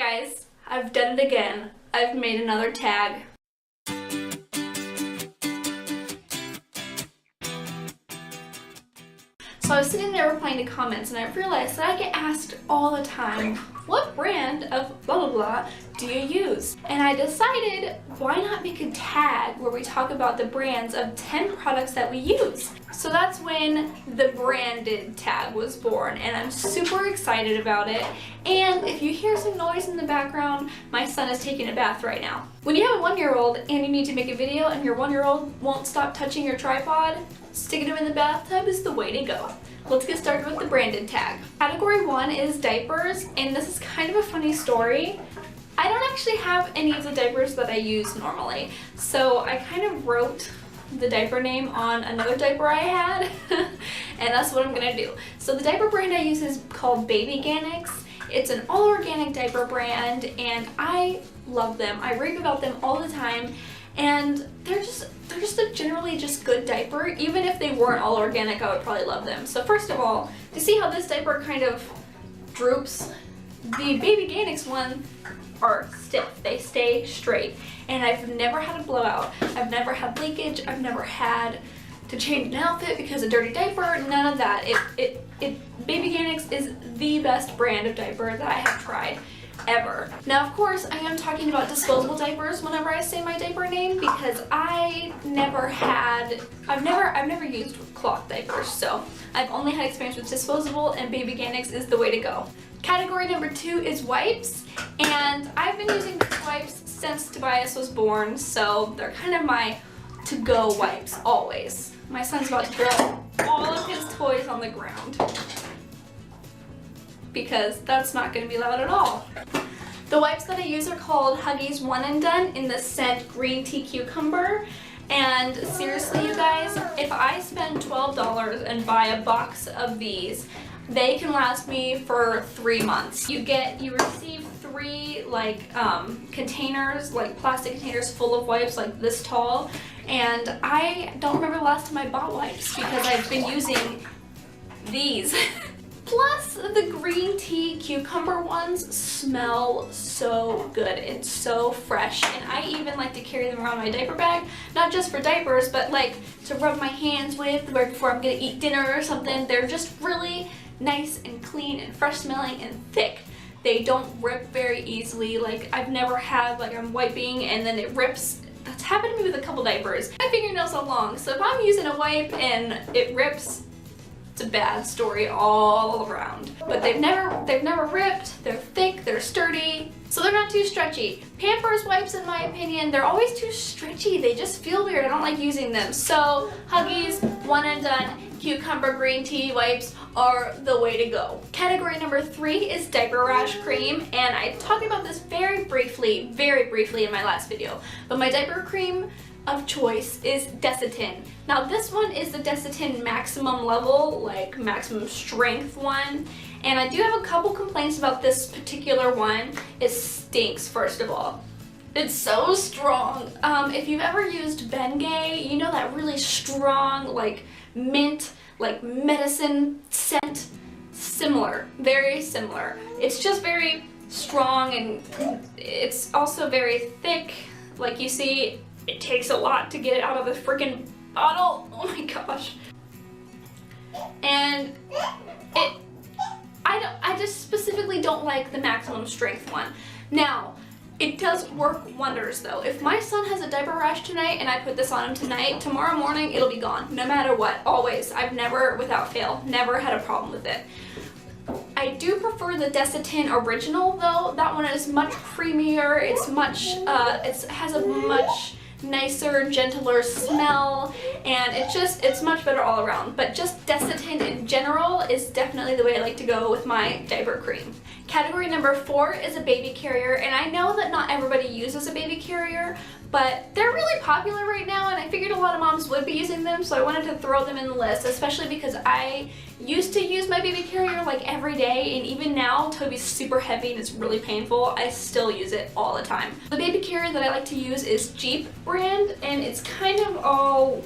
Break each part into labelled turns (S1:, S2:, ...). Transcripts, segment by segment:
S1: guys, I've done it again. I've made another tag. So I was sitting there replying to comments and I realized that I get asked all the time, what brand of blah blah blah do you use? And I decided, why not make a tag where we talk about the brands of 10 products that we use? So that's when the branded tag was born, and I'm super excited about it. And if you hear some noise in the background, my son is taking a bath right now. When you have a 1-year-old and you need to make a video and your 1-year-old won't stop touching your tripod, sticking him in the bathtub is the way to go. Let's get started with the branded tag. Category 1 is diapers, and this is kind of a funny story. I don't actually have any of the diapers that I use normally, so I kind of wrote the diaper name on another diaper I had, and that's what I'm gonna do. So the diaper brand I use is called Baby Organics. It's an all-organic diaper brand, and I love them. I rave about them all the time, and they're just a generally just good diaper. Even if they weren't all organic, I would probably love them. So first of all, to see how this diaper kind of droops, the Baby Organics one are stiff. They stay straight, and I've never had a blowout. I've never had leakage. I've never had to change an outfit because of dirty diaper. None of that. Baby Organics is the best brand of diaper that I have tried ever. Now, of course, I am talking about disposable diapers whenever I say my diaper name, because I've never used cloth diapers, so I've only had experience with disposable, and Baby Organics is the way to go. Category number 2 is wipes, and I've been using these wipes since Tobias was born, so they're kind of my to-go wipes always. My son's about to throw all of his toys on the ground, because that's not going to be loud at all. The wipes that I use are called Huggies One and Done in the scent Green Tea Cucumber. And seriously, you guys, if I spend $12 and buy a box of these, they can last me for 3 months. You receive 3 containers, like plastic containers full of wipes like this tall. And I don't remember the last time I bought wipes because I've been using these. Plus, the green tea cucumber ones smell so good and so fresh, and I even like to carry them around my diaper bag, not just for diapers, but like to rub my hands with right before I'm gonna eat dinner or something. They're just really nice and clean and fresh smelling and thick. They don't rip very easily. Like, I've never had, like, I'm wiping and then it rips. That's happened to me with a couple diapers. My fingernails are long, so if I'm using a wipe and it rips, it's a bad story all around. But they've never ripped, they're thick, they're sturdy, so they're not too stretchy. Pampers wipes, in my opinion, they're always too stretchy. They just feel weird. I don't like using them. So Huggies One and Done Cucumber Green Tea wipes are the way to go. Category number 3 is diaper rash cream, and I talked about this very briefly in my last video. But my diaper cream of choice is Detergent. Now this one is the Detergent maximum level, like maximum strength one, and I do have a couple complaints about this particular one. It stinks, first of all. It's so strong. If you've ever used Bengay, you know that really strong, like mint, like medicine scent. Similar, very similar. It's just very strong, and it's also very thick. Like, you see, it takes a lot to get it out of the freaking bottle. Oh my gosh. And I just specifically don't like the maximum strength one. Now, it does work wonders though. If my son has a diaper rash tonight and I put this on him tonight, tomorrow morning it'll be gone, no matter what, always. I've never, without fail, never had a problem with it. I do prefer the Detergent original though. That one is much creamier. It's much, it has a much nicer, gentler smell, and it's much better all around. But just Detergent in general is definitely the way I like to go with my diaper cream. Category number 4 is a baby carrier, and I know that not everybody uses a baby carrier, but they're really popular right now, and I figured a lot of moms would be using them, so I wanted to throw them in the list, especially because I used to use my baby carrier like every day, and even now, Toby's super heavy and it's really painful, I still use it all the time. The baby carrier that I like to use is Jeep brand, and it's kind of all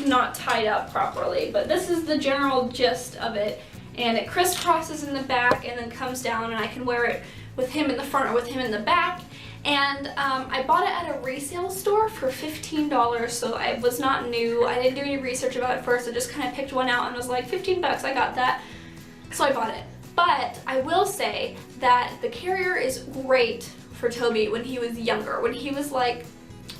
S1: not tied up properly, but this is the general gist of it. And it crisscrosses in the back and then comes down, and I can wear it with him in the front or with him in the back. And I bought it at a resale store for $15, so I was not new. I didn't do any research about it first. I just kind of picked one out and was like, 15 bucks, I got that. So I bought it. But I will say that the carrier is great for Toby when he was younger, when he was like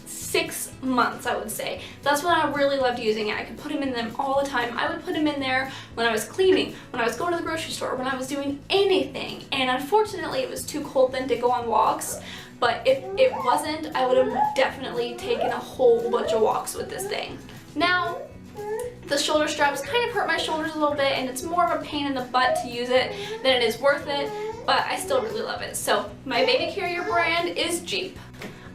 S1: 6 months, I would say. That's when I really loved using it. I could put him in them all the time. I would put him in there when I was cleaning, when I was going to the grocery store, when I was doing anything. And unfortunately, it was too cold then to go on walks. But if it wasn't, I would have definitely taken a whole bunch of walks with this thing. Now, the shoulder straps kind of hurt my shoulders a little bit, and it's more of a pain in the butt to use it than it is worth it, but I still really love it. So my baby carrier brand is Jeep.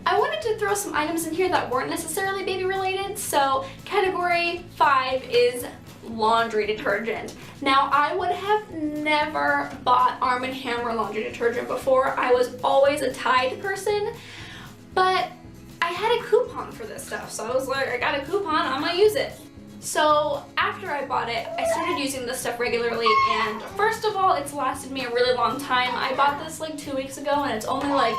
S1: I wanted to throw some items in here that weren't necessarily baby related, so category 5 is laundry detergent. Now, I would have never bought Arm & Hammer laundry detergent before. I was always a Tide person, but I had a coupon for this stuff, so I was like, I got a coupon, I'm gonna use it. So after I bought it, I started using this stuff regularly, and first of all, it's lasted me a really long time. I bought this like 2 weeks ago, and it's only like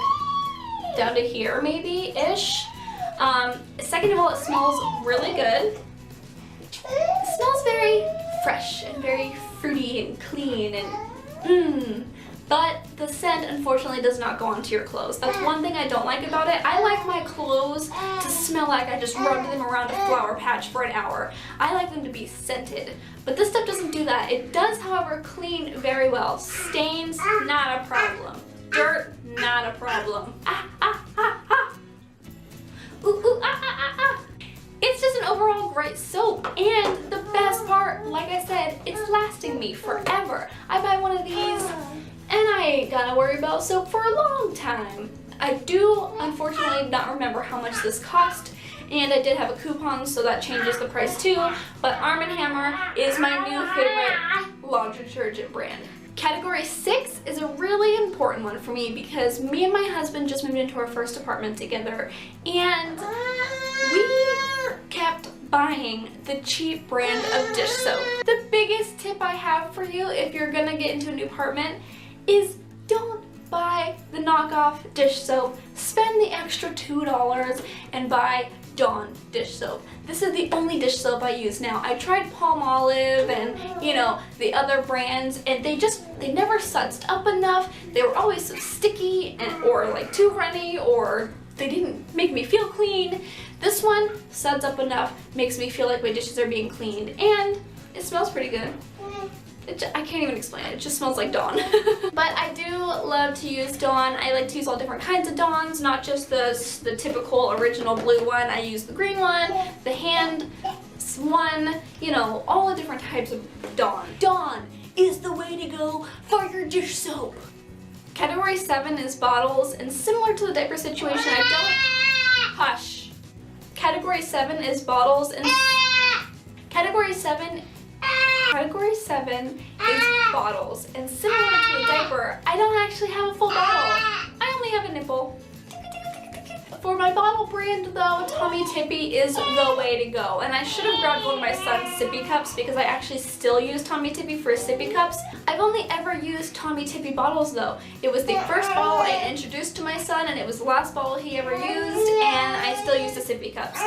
S1: down to here maybe-ish. Second of all, it smells really good. It smells very fresh and very fruity and clean and but the scent unfortunately does not go onto your clothes. That's one thing I don't like about it. I like my clothes to smell like I just rubbed them around a flower patch for an hour. I like them to be scented, but this stuff doesn't do that. It does, however, clean very well. Stains, not a problem. Dirt, not a problem. It's just an overall great soap, and the best part, like I said, it's lasting me forever. I buy one of these and I ain't gotta worry about soap for a long time. I do unfortunately not remember how much this cost, and I did have a coupon, so that changes the price too, but Arm & Hammer is my new favorite laundry detergent brand. Category 6 is a really important one for me because me and my husband just moved into our first apartment together, and we kept buying the cheap brand of dish soap. The biggest tip I have for you if you're gonna get into a new apartment is don't buy the knockoff dish soap. Spend the extra $2 and buy Dawn dish soap. This is the only dish soap I use now. I tried Palmolive and, you know, the other brands, and they never sudsed up enough. They were always so sticky and or like too runny, or they didn't make me feel clean. This one suds up enough, makes me feel like my dishes are being cleaned, and it smells pretty good. I can't even explain it. It just smells like Dawn. But I do love to use Dawn. I like to use all different kinds of Dawns, not just the typical original blue one. I use the green one, the hand one, you know, all the different types of Dawn. Dawn is the way to go for your dish soap. Category 7 is bottles, and similar to the diaper situation, Hush. Category 7 is bottles, and Category 7 is bottles, and similar to the diaper, I don't actually have a full bottle. I only have a nipple. For my bottle brand though, Tommy Tippy is the way to go. And I should have grabbed one of my son's sippy cups because I actually still use Tommy Tippy for sippy cups. I've only ever used Tommy Tippy bottles though. It was the first bottle I introduced to my son, and it was the last bottle he ever used, and I still use the sippy cups.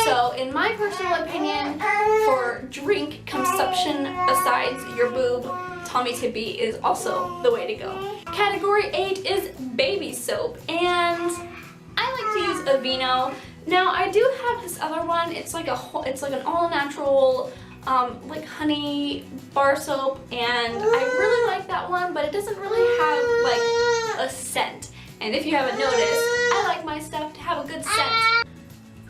S1: So in my personal opinion, for drink consumption besides your boob, Tommy Tippy is also the way to go. Category 8 is baby soap, and I like to use Aveeno. Now I do have this other one. It's like an all-natural like honey bar soap, and I really like that one, but it doesn't really have like a scent. And if you haven't noticed, I like my stuff to have a good scent.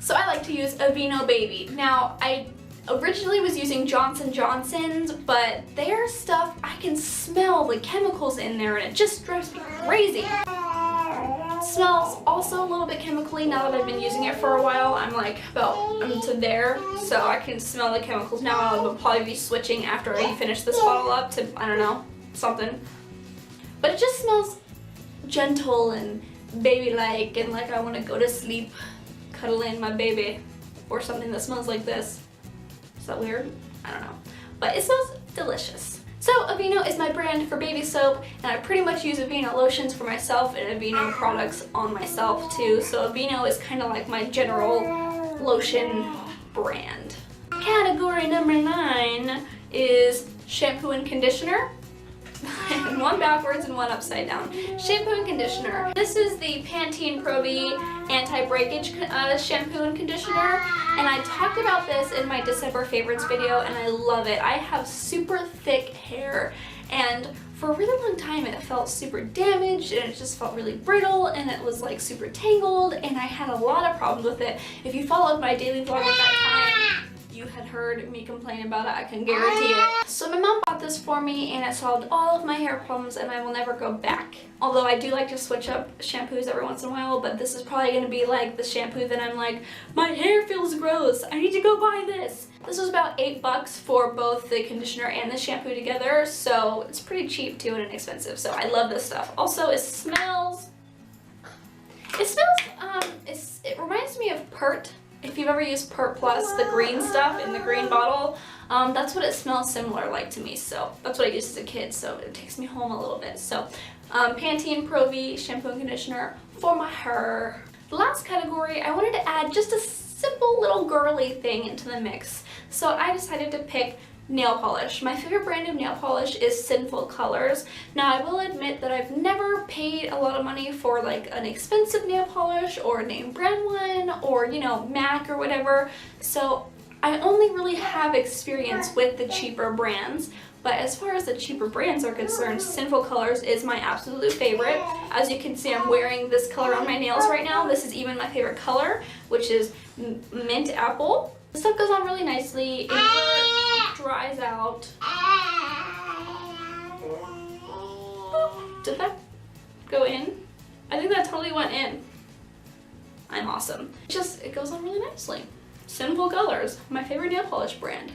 S1: So I like to use Aveeno Baby. Now I originally was using Johnson & Johnson's, but their stuff, I can smell the chemicals in there, and it just drives me crazy. It smells also a little bit chemically. Now that I've been using it for a while, I'm to there, so I can smell the chemicals now. I'll probably be switching after I finish this bottle up to, I don't know, something. But it just smells gentle and baby-like, and like I want to go to sleep cuddling my baby, or something that smells like this. Is that weird? I don't know. But it smells delicious. So Aveeno is my brand for baby soap, and I pretty much use Aveeno lotions for myself and Aveeno products on myself too. So Aveeno is kind of like my general lotion brand. Category number 9 is shampoo and conditioner. And one backwards and one upside down. Shampoo and conditioner. This is the Pantene Pro V anti-breakage shampoo and conditioner, and I talked about this in my December favorites video, and I love it. I have super thick hair, and for a really long time it felt super damaged, and it just felt really brittle, and it was like super tangled, and I had a lot of problems with it. If you followed my daily vlog at that time, you had heard me complain about it, I can guarantee it. So my mom bought this for me, and it solved all of my hair problems, and I will never go back. Although I do like to switch up shampoos every once in a while, but this is probably going to be like the shampoo that I'm like, my hair feels gross, I need to go buy this. This was about $8 for both the conditioner and the shampoo together, so it's pretty cheap too and inexpensive, so I love this stuff. Also, it smells, it reminds me of Pert. If you've ever used Pert Plus, the green stuff in the green bottle, that's what it smells similar like to me. So that's what I used as a kid, so it takes me home a little bit. So Pantene Pro V shampoo and conditioner for my hair. The last category, I wanted to add just a simple little girly thing into the mix. So I decided to pick nail polish. My favorite brand of nail polish is Sinful Colors. Now I will admit that I've never paid a lot of money for like an expensive nail polish or a name brand one, or you know, MAC or whatever. So I only really have experience with the cheaper brands. But as far as the cheaper brands are concerned, Sinful Colors is my absolute favorite. As you can see, I'm wearing this color on my nails right now. This is even my favorite color, which is Mint Apple. This stuff goes on really nicely. It never dries out. Did that go in? I think that totally went in. I'm awesome. It goes on really nicely. Sinful Colors, my favorite nail polish brand.